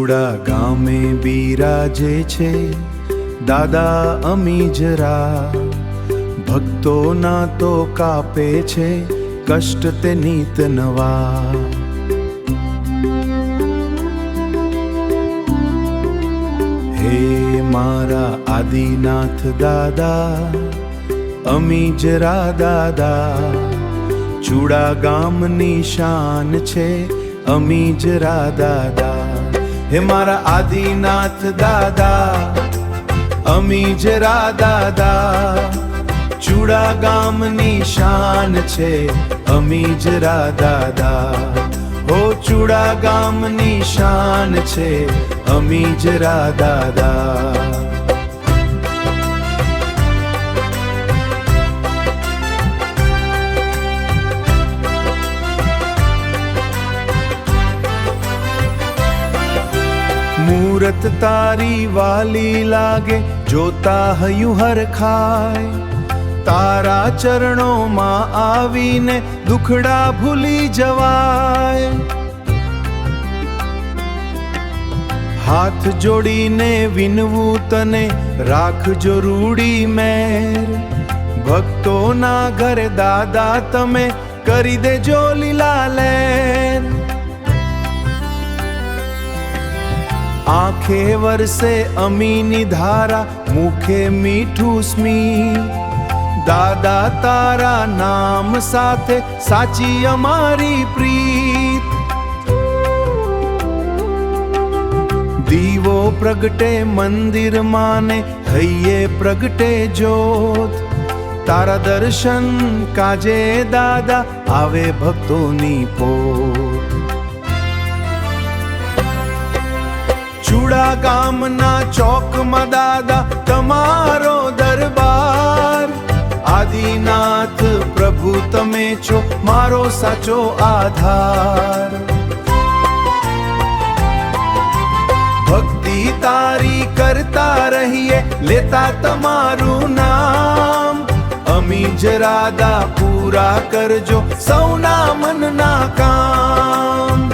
ચૂડા ગામે બિરાજે છે દાદા અમીજરા, ભક્તોના તો કાપે છે કષ્ટ તે નીત નવા. હે મારા આદિનાથ દાદા અમીજરા દાદા, ચૂડા ગામની શાન છે અમીજરા દાદા. હે મારા આદિનાથ દાદા અમીજરા દાદા, ચૂડા ગામની શાન છે અમીજરા દાદા. હો ચૂડા ગામની શાન છે અમીજરા દાદા. મૂરત તારી વાલી લાગે જોતા હયું હરખાય, તારા ચરણોમાં આવીને દુખડા ભૂલી જવાય. હાથ જોડીને વિનવું તને રાખજો રૂડી મેર, ભક્તોના ઘરે દાદા તમે કરી દેજો લીલા લહેર. આંખે વરસે અમીની ધારા, મુખે મીઠું સ્મિત, દાદા તારા નામ સાથે સાચી અમારી પ્રીત. દીવો પ્રગટે મંદિર માને હૈયે પ્રગટે જ્યોત, તારા દર્શન કાજે દાદા આવે ભક્તોની પોત. ચૂડા ગામના ચોકમાં દાદા તમારો દરબાર, આદિનાથ પ્રભુ તમે છો મારો સાચો આધાર. ભક્તિ તારી કરતા રહીએ લેતા તમારું નામ, અમીજરા દા પૂરા કરજો સૌના મનના કામ.